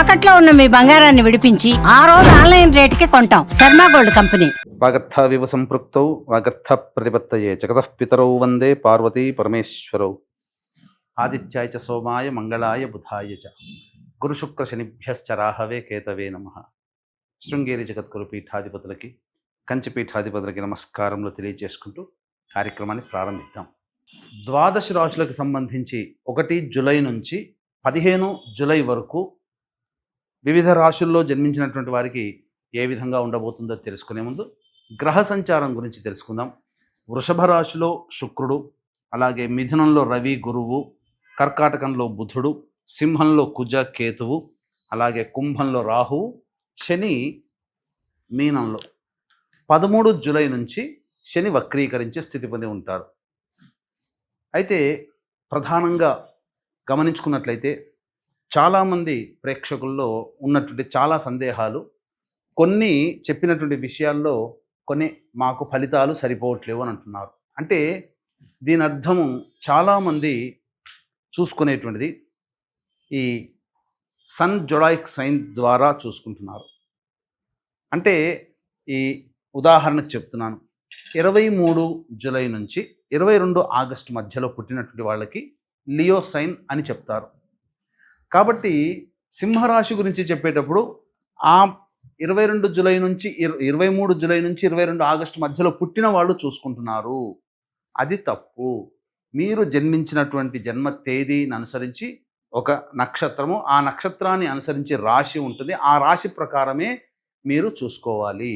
తాకట్లో ఉన్న మీ బంగారాన్ని విడిపించి ఆ రోజు ఆన్లైన్ రేటుకి కొంటాం. Sharma gold company. వాగర్థవివ సంపృక్తౌ వాగర్థ ప్రతిపత్తయే జగతః పితరౌ వందే పార్వతీ పరమేశ్వరౌ. ఆదిత్యాయ చ సోమాయ మంగళాయ బుధాయ చ గురుశుక్ర శనిభ్యశ్చ రాహవే కేతవే నమః. శృంగేరి జగద్గురు పీఠాధిపతులకి, కంచి పీఠాధిపతులకి నమస్కారములు తెలియజేసుకుంటూ కార్యక్రమాన్ని ప్రారంభిద్దాం. ద్వాదశ రాశులకు సంబంధించి 1 జూలై నుంచి 15 జూలై వరకు వివిధ రాశుల్లో జన్మించినటువంటి వారికి ఏ విధంగా ఉండబోతుందో తెలుసుకునే ముందు గ్రహ సంచారం గురించి తెలుసుకుందాం. వృషభ రాశిలో శుక్రుడు, అలాగే మిథునంలో రవి గురువు, కర్కాటకంలో బుధుడు, సింహంలో కుజ కేతువు, అలాగే కుంభంలో రాహువు, శని మీనంలో 13 జూలై నుంచి శని వక్రీకరించే స్థితి పొంది ఉంటాడు. అయితే ప్రధానంగా గమనించుకున్నట్లయితే చాలామంది ప్రేక్షకుల్లో ఉన్నటువంటి చాలా సందేహాలు, కొన్ని చెప్పినటువంటి విషయాల్లో కొన్ని మాకు ఫలితాలు సరిపోవట్లేవు అని అంటున్నారు. అంటే దీని అర్థము చాలామంది చూసుకునేటువంటిది ఈ సన్ జొడాయిక్ సైన్ ద్వారా చూసుకుంటున్నారు. అంటే ఈ ఉదాహరణకు చెప్తున్నాను, 23 జూలై నుంచి 22 ఆగస్టు మధ్యలో పుట్టినటువంటి వాళ్ళకి లియో సైన్ అని చెప్తారు. కాబట్టి సింహరాశి గురించి చెప్పేటప్పుడు ఆ 22 జూలై నుంచి 23 జూలై నుంచి 22 ఆగస్టు మధ్యలో పుట్టిన వాళ్ళు చూసుకుంటున్నారు. అది తప్పు. మీరు జన్మించినటువంటి జన్మ తేదీని అనుసరించి ఒక నక్షత్రము, ఆ నక్షత్రాన్ని అనుసరించి రాశి ఉంటుంది. ఆ రాశి ప్రకారమే మీరు చూసుకోవాలి.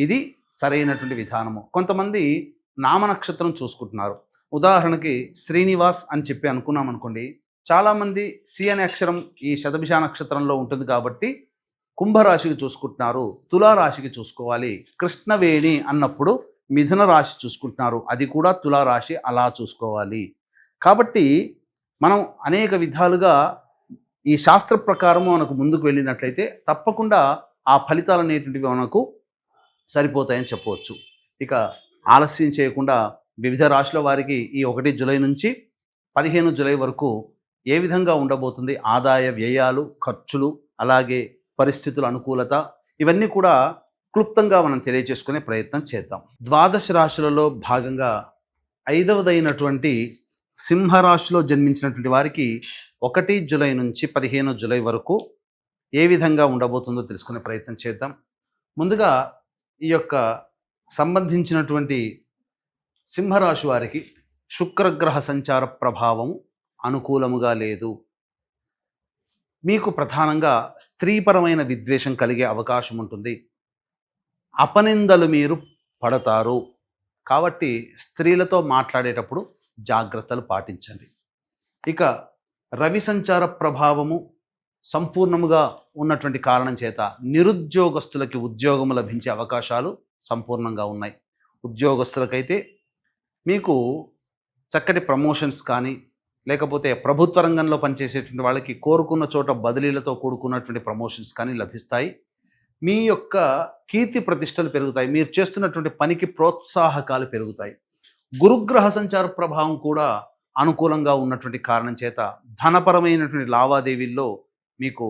ఇది సరైనటువంటి విధానము. కొంతమంది నామ నక్షత్రం చూసుకుంటున్నారు. ఉదాహరణకి శ్రీనివాస్ అని చెప్పి అనుకున్నాం అనుకోండి, చాలామంది సి అనే అక్షరం ఈ శతభిష నక్షత్రంలో ఉంటుంది కాబట్టి కుంభరాశికి చూసుకుంటున్నారు, తులారాశికి చూసుకోవాలి. కృష్ణవేణి అన్నప్పుడు మిథున రాశి చూసుకుంటున్నారు, అది కూడా తులారాశి, అలా చూసుకోవాలి. కాబట్టి మనం అనేక విధాలుగా ఈ శాస్త్ర ప్రకారము మనకు ముందుకు వెళ్ళినట్లయితే తప్పకుండా ఆ ఫలితాలు అనేటువంటివి మనకు సరిపోతాయని చెప్పవచ్చు. ఇక ఆలస్యం చేయకుండా వివిధ రాశుల వారికి ఈ 1 జూలై నుంచి 15 జూలై వరకు ఏ విధంగా ఉండబోతుంది, ఆదాయ వ్యయాలు, ఖర్చులు, అలాగే పరిస్థితుల అనుకూలత, ఇవన్నీ కూడా క్లుప్తంగా మనం తెలియజేసుకునే ప్రయత్నం చేద్దాం. ద్వాదశ రాశులలో భాగంగా 5వదైనటువంటి సింహరాశిలో జన్మించినటువంటి వారికి 1 జూలై నుంచి 15 జూలై వరకు ఏ విధంగా ఉండబోతుందో తెలుసుకునే ప్రయత్నం చేద్దాం. ముందుగా ఈ యొక్క సంబంధించినటువంటి సింహరాశి వారికి శుక్రగ్రహ సంచార ప్రభావం అనుకూలముగా లేదు. మీకు ప్రధానంగా స్త్రీపరమైన విద్వేషం కలిగే అవకాశం ఉంటుంది. అపనిందలు మీరు పడతారు. కాబట్టి స్త్రీలతో మాట్లాడేటప్పుడు జాగ్రత్తలు పాటించండి. ఇక రవి సంచార ప్రభావము సంపూర్ణముగా ఉన్నటువంటి కారణం చేత నిరుద్యోగస్తులకి ఉద్యోగం లభించే అవకాశాలు సంపూర్ణంగా ఉన్నాయి. ఉద్యోగస్తులకైతే మీకు చక్కటి ప్రమోషన్స్ కానీ, లేకపోతే ప్రభుత్వ రంగంలో పనిచేసేటువంటి వాళ్ళకి కోరుకున్న చోట బదిలీలతో కూడుకున్నటువంటి ప్రమోషన్స్ కానీ లభిస్తాయి. మీ యొక్క కీర్తి ప్రతిష్టలు పెరుగుతాయి. మీరు చేస్తున్నటువంటి పనికి ప్రోత్సాహకాలు పెరుగుతాయి. గురుగ్రహ సంచార ప్రభావం కూడా అనుకూలంగా ఉన్నటువంటి కారణం చేత ధనపరమైనటువంటి లావాదేవీల్లో మీకు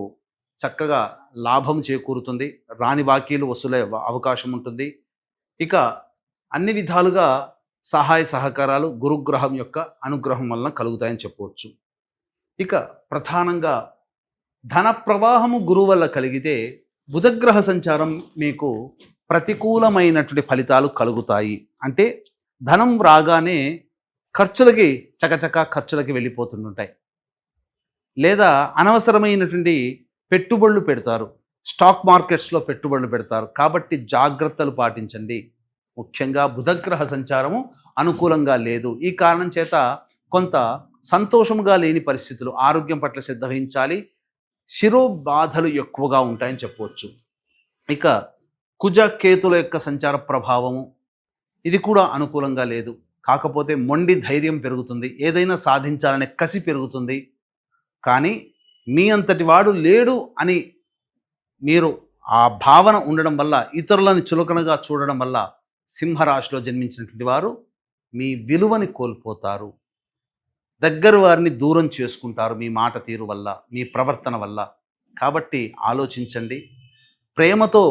చక్కగా లాభం చేకూరుతుంది. రాని బాకీలు వసూలే అవకాశం ఉంటుంది. ఇక అన్ని విధాలుగా సహాయ సహకారాలు గురుగ్రహం యొక్క అనుగ్రహం వలన కలుగుతాయని చెప్పవచ్చు. ఇక ప్రధానంగా ధన ప్రవాహము గురువు వల్ల కలిగితే బుధగ్రహ సంచారం మీకు ప్రతికూలమైనటువంటి ఫలితాలు కలుగుతాయి. అంటే ధనం రాగానే ఖర్చులకి చకచకా ఖర్చులకి వెళ్ళిపోతుంటాయి, లేదా అనవసరమైనటువంటి పెట్టుబడులు పెడతారు, స్టాక్ మార్కెట్స్లో పెట్టుబడులు పెడతారు. కాబట్టి జాగ్రత్తలు పాటించండి. ముఖ్యంగా బుధగ్రహ సంచారము అనుకూలంగా లేదు. ఈ కారణం చేత కొంత సంతోషముగా లేని పరిస్థితులు, ఆరోగ్యం పట్ల శ్రద్ధ వహించాలి. శిరో బాధలు ఎక్కువగా ఉంటాయని చెప్పవచ్చు. ఇక కుజ కేతుల యొక్క సంచార ప్రభావము ఇది కూడా అనుకూలంగా లేదు. కాకపోతే మొండి ధైర్యం పెరుగుతుంది, ఏదైనా సాధించాలనే కసి పెరుగుతుంది. కానీ మీ అంతటి వాడు లేడు అని మీరు ఆ భావన ఉండడం వల్ల, ఇతరులను చులకనగా చూడడం వల్ల సింహరాశిలో జన్మించినటువంటి వారు మీ విలువని కోల్పోతారు. దగ్గర వారిని దూరం చేసుకుంటారు మీ మాట తీరు వల్ల, మీ ప్రవర్తన వల్ల. కాబట్టి ఆలోచించండి. ప్రేమతో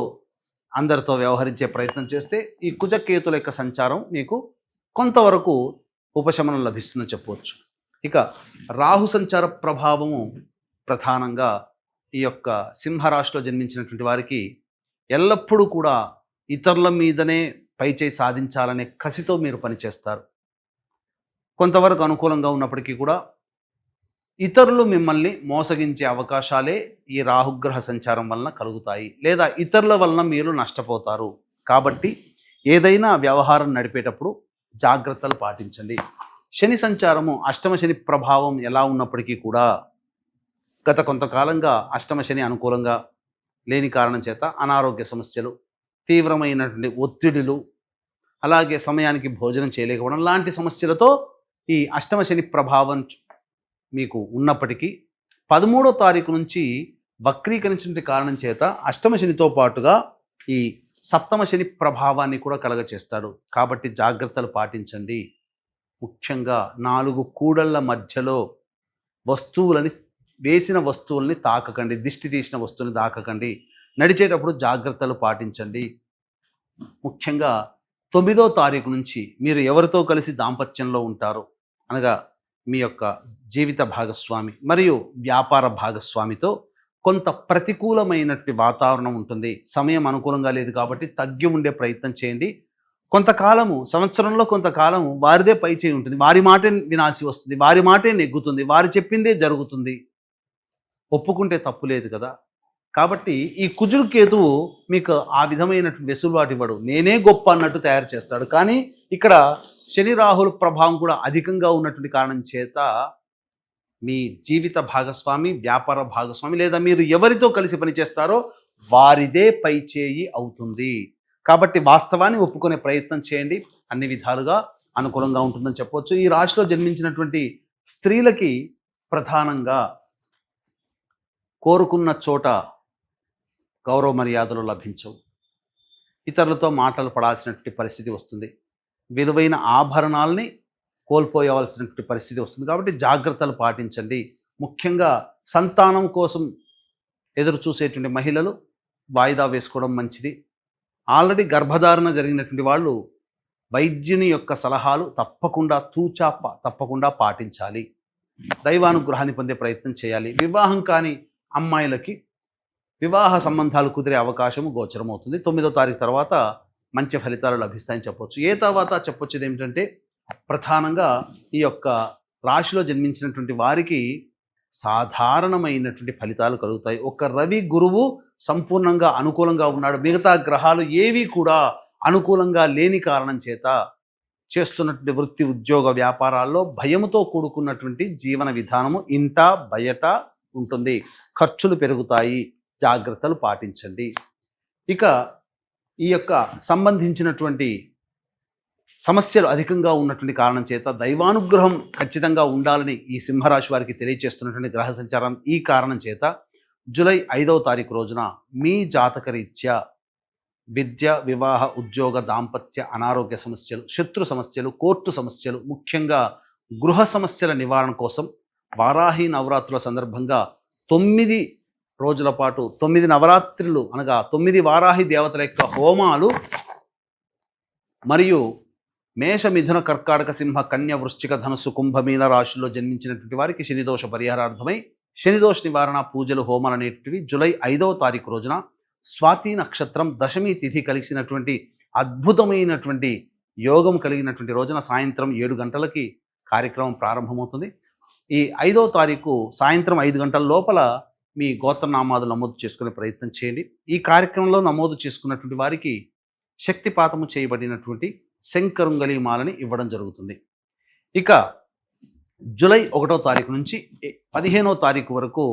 అందరితో వ్యవహరించే ప్రయత్నం చేస్తే ఈ కుజకేతుల యొక్క సంచారం మీకు కొంతవరకు ఉపశమనం లభిస్తుందని చెప్పవచ్చు. ఇక రాహు సంచార ప్రభావము ప్రధానంగా ఈ యొక్క సింహరాశిలో జన్మించినటువంటి వారికి ఎల్లప్పుడూ కూడా ఇతరుల మీదనే పైచేయి సాధించాలనే కసితో మీరు పనిచేస్తారు. కొంతవరకు అనుకూలంగా ఉన్నప్పటికీ కూడా ఇతరులు మిమ్మల్ని మోసగించే అవకాశాలే ఈ రాహుగ్రహ సంచారం వలన కలుగుతాయి, లేదా ఇతరుల వలన మీరు నష్టపోతారు. కాబట్టి ఏదైనా వ్యవహారం నడిపేటప్పుడు జాగ్రత్తలు పాటించండి. శని సంచారము అష్టమ శని ప్రభావం ఎలా ఉన్నప్పటికీ కూడా గత కొంతకాలంగా అష్టమ శని అనుకూలంగా లేని కారణం చేత అనారోగ్య సమస్యలు, తీవ్రమైనటువంటి ఒత్తిడులు, అలాగే సమయానికి భోజనం చేయలేకపోవడం లాంటి సమస్యలతో ఈ అష్టమ శని ప్రభావం మీకు ఉన్నప్పటికీ 13వ తారీఖు నుంచి వక్రీకరించిన కారణం చేత అష్టమ శనితో పాటుగా ఈ సప్తమ శని ప్రభావాన్ని కూడా కలగచేస్తాడు. కాబట్టి జాగ్రత్తలు పాటించండి. ముఖ్యంగా 4 కూడళ్ల మధ్యలో వేసిన వస్తువుల్ని తాకకండి, దిష్టి తీసిన వస్తువుని తాకకండి. నడిచేటప్పుడు జాగ్రత్తలు పాటించండి. ముఖ్యంగా 9వ తారీఖు నుంచి మీరు ఎవరితో కలిసి దాంపత్యంలో ఉంటారో, అనగా మీ యొక్క జీవిత భాగస్వామి మరియు వ్యాపార భాగస్వామితో కొంత ప్రతికూలమైనటువంటి వాతావరణం ఉంటుంది. సమయం అనుకూలంగా లేదు కాబట్టి తగ్గి ఉండే ప్రయత్నం చేయండి. కొంతకాలము, సంవత్సరంలో కొంతకాలము వారిదే పై చేయి ఉంటుంది, వారి మాటే వినాల్సి వస్తుంది, వారి మాటే నెగ్గుతుంది, వారు చెప్పిందే జరుగుతుంది. ఒప్పుకుంటే తప్పు లేదు కదా. కాబట్టి ఈ కుజుడు కేతువు మీకు ఆ విధమైనటువంటి వెసులుబాటు ఇవ్వడు, నేనే గొప్ప అన్నట్టు తయారు చేస్తాడు. కానీ ఇక్కడ శని రాహుల ప్రభావం కూడా అధికంగా ఉన్నటువంటి కారణం చేత మీ జీవిత భాగస్వామి, వ్యాపార భాగస్వామి, లేదా మీరు ఎవరితో కలిసి పనిచేస్తారో వారిదే పై చేయి అవుతుంది. కాబట్టి వాస్తవాన్ని ఒప్పుకునే ప్రయత్నం చేయండి. అన్ని విధాలుగా అనుకూలంగా ఉంటుందని చెప్పవచ్చు. ఈ రాశిలో జన్మించినటువంటి స్త్రీలకి ప్రధానంగా కోరుకున్న చోట గౌరవ మర్యాదలు లభించవు, ఇతరులతో మాటలు పడాల్సినటువంటి పరిస్థితి వస్తుంది, విలువైన ఆభరణాలని కోల్పోయవలసినటువంటి పరిస్థితి వస్తుంది. కాబట్టి జాగ్రత్తలు పాటించండి. ముఖ్యంగా సంతానం కోసం ఎదురు చూసేటువంటి మహిళలు వాయిదా వేసుకోవడం మంచిది. ఆల్రెడీ గర్భధారణ జరిగినటువంటి వాళ్ళు వైద్యుని యొక్క సలహాలు తప్పకుండా పాటించాలి. దైవానుగ్రహాన్ని పొందే ప్రయత్నం చేయాలి. వివాహం కాని అమ్మాయిలకి వివాహ సంబంధాలు కుదిరే అవకాశము గోచరమవుతుంది. 9వ తారీఖు తర్వాత మంచి ఫలితాలు లభిస్తాయని చెప్పొచ్చు. తర్వాత చెప్పొచ్చేది ఏమిటంటే, ప్రధానంగా ఈ యొక్క రాశిలో జన్మించినటువంటి వారికి సాధారణమైనటువంటి ఫలితాలు కలుగుతాయి. ఒక రవి గురువు సంపూర్ణంగా అనుకూలంగా ఉన్నాడు, మిగతా గ్రహాలు ఏవి కూడా అనుకూలంగా లేని కారణం చేత చేస్తున్నటువంటి వృత్తి, ఉద్యోగ, వ్యాపారాల్లో భయముతో కూడుకున్నటువంటి జీవన విధానము ఇంట బయట ఉంటుంది. ఖర్చులు పెరుగుతాయి, జాగ్రత్తలు పాటించండి. ఇక ఈ యొక్క సంబంధించినటువంటి సమస్యలు అధికంగా ఉన్నటువంటి కారణం చేత దైవానుగ్రహం ఖచ్చితంగా ఉండాలని ఈ సింహరాశి వారికి తెలియజేస్తున్నటువంటి గ్రహ సంచారం ఈ కారణం చేత జూలై 5వ తారీఖు రోజున మీ జాతకరీత్యా విద్య, వివాహ, ఉద్యోగ, దాంపత్య, అనారోగ్య సమస్యలు, శత్రు సమస్యలు, కోర్టు సమస్యలు, ముఖ్యంగా గృహ సమస్యల నివారణ కోసం వారాహి నవరాత్రుల సందర్భంగా 9 రోజుల పాటు 9 నవరాత్రులు అనగా 9 వారాహి దేవతల యొక్క హోమాలు మరియు మేష, మిథున, కర్కాటక, సింహ, కన్య, వృశ్చిక, ధనుస్సు, కుంభమీన రాశుల్లో జన్మించినటువంటి వారికి శనిదోష పరిహారార్థమై శనిదోష నివారణ పూజలు, హోమాలు అనేటివి జూలై 5వ తారీఖు రోజున స్వాతి నక్షత్రం దశమి తిథి కలిసినటువంటి అద్భుతమైనటువంటి యోగం కలిగినటువంటి రోజున సాయంత్రం 7 గంటలకి కార్యక్రమం ప్రారంభమవుతుంది. ఈ 5వ తారీఖు సాయంత్రం 5 గంటల లోపల మీ గోత్రనామాలు నమోదు చేసుకునే ప్రయత్నం చేయండి. ఈ కార్యక్రమంలో నమోదు చేసుకున్నటువంటి వారికి శక్తిపాతము చేయబడినటువంటి శంకరుంగలి మాలని ఇవ్వడం జరుగుతుంది. ఇక జూలై 1వ తారీఖు నుంచి 15వ తారీఖు వరకు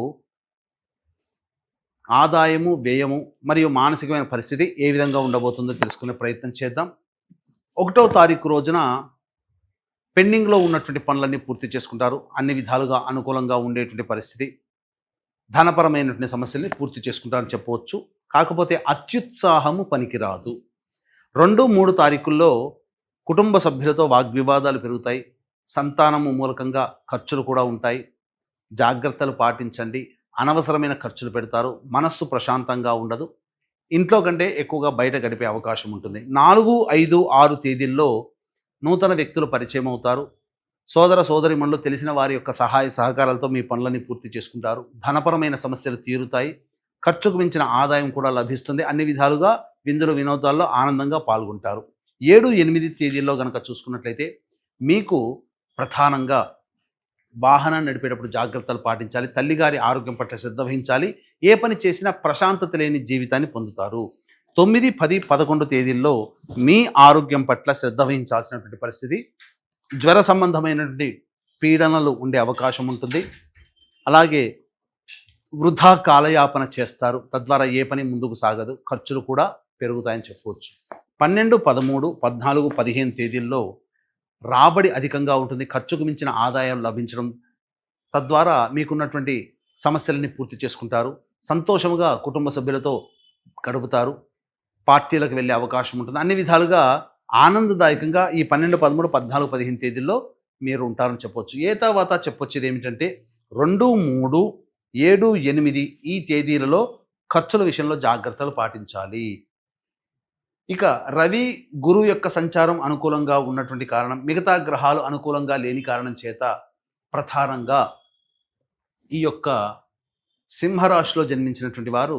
ఆదాయము, వ్యయము మరియు మానసికమైన పరిస్థితి ఏ విధంగా ఉండబోతుందో తెలుసుకునే ప్రయత్నం చేద్దాం. 1వ తారీఖు రోజున పెండింగ్లో ఉన్నటువంటి పనులన్నీ పూర్తి చేసుకుంటారు. అన్ని విధాలుగా అనుకూలంగా ఉండేటువంటి పరిస్థితి, ధనపరమైనటువంటి సమస్యల్ని పూర్తి చేసుకుంటారని చెప్పవచ్చు. కాకపోతే అత్యుత్సాహము పనికిరాదు. 2, 3 తారీఖుల్లో కుటుంబ సభ్యులతో వాగ్వివాదాలు పెరుగుతాయి, సంతానము మూలకంగా ఖర్చులు కూడా ఉంటాయి. జాగ్రత్తలు పాటించండి. అనవసరమైన ఖర్చులు పెడతారు, మనస్సు ప్రశాంతంగా ఉండదు, ఇంట్లో కంటే ఎక్కువగా బయట గడిపే అవకాశం ఉంటుంది. 4, 5, 6 తేదీల్లో నూతన వ్యక్తులు పరిచయం అవుతారు. సోదర సోదరిమణులు తెలిసిన వారి యొక్క సహాయ సహకారాలతో మీ పనులని పూర్తి చేసుకుంటారు. ధనపరమైన సమస్యలు తీరుతాయి. ఖర్చుకు మించిన ఆదాయం కూడా లభిస్తుంది. అన్ని విధాలుగా విందులు వినోదాల్లో ఆనందంగా పాల్గొంటారు. 7, 8 తేదీల్లో కనుక చూసుకున్నట్లయితే మీకు ప్రధానంగా వాహనం నడిపేటప్పుడు జాగ్రత్తలు పాటించాలి. తల్లిగారి ఆరోగ్యం పట్ల శ్రద్ధ వహించాలి. ఏ పని చేసినా ప్రశాంతత లేని జీవితాన్ని పొందుతారు. 9, 10, 11 తేదీల్లో మీ ఆరోగ్యం పట్ల శ్రద్ధ వహించాల్సినటువంటి పరిస్థితి. జ్వర సంబంధమైనటువంటి పీడనలు ఉండే అవకాశం ఉంటుంది. అలాగే వృధా కాలయాపన చేస్తారు, తద్వారా ఏ పని ముందుకు సాగదు, ఖర్చులు కూడా పెరుగుతాయని చెప్పవచ్చు. 12, 13, 14, 15 తేదీల్లో రాబడి అధికంగా ఉంటుంది. ఖర్చుకు మించిన ఆదాయం లభించడం, తద్వారా మీకున్నటువంటి సమస్యలని పూర్తి చేసుకుంటారు. సంతోషంగా కుటుంబ సభ్యులతో గడుపుతారు. పార్టీలకు వెళ్ళే అవకాశం ఉంటుంది. అన్ని విధాలుగా ఆనందదాయకంగా ఈ 12, 13, 14, 15 తేదీల్లో మీరు ఉంటారని చెప్పొచ్చు. ఏ తర్వాత చెప్పొచ్చేది ఏమిటంటే 2, 3, 7, 8 ఈ తేదీలలో ఖర్చుల విషయంలో జాగ్రత్తలు పాటించాలి. ఇక రవి గురు యొక్క సంచారం అనుకూలంగా ఉన్నటువంటి కారణం, మిగతా గ్రహాలు అనుకూలంగా లేని కారణం చేత ప్రధానంగా ఈ యొక్క సింహరాశిలో జన్మించినటువంటి వారు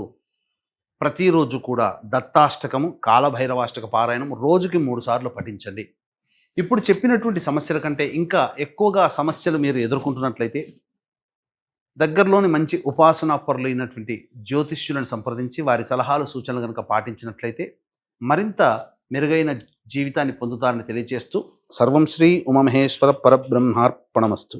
ప్రతిరోజు కూడా దత్తాష్టకము, కాలభైరవాష్టక పారాయణం రోజుకి 3 సార్లు పఠించండి. ఇప్పుడు చెప్పినటువంటి సమస్యల కంటే ఇంకా ఎక్కువగా సమస్యలు మీరు ఎదుర్కొంటున్నట్లయితే దగ్గరలోని మంచి ఉపాసనా పరులైనటువంటి జ్యోతిష్యులను సంప్రదించి వారి సలహాలు సూచనలు కనుక పాటించినట్లయితే మరింత మెరుగైన జీవితాన్ని పొందుతారని తెలియజేస్తూ సర్వం శ్రీ ఉమామహేశ్వర పరబ్రహ్మార్పణమస్తు.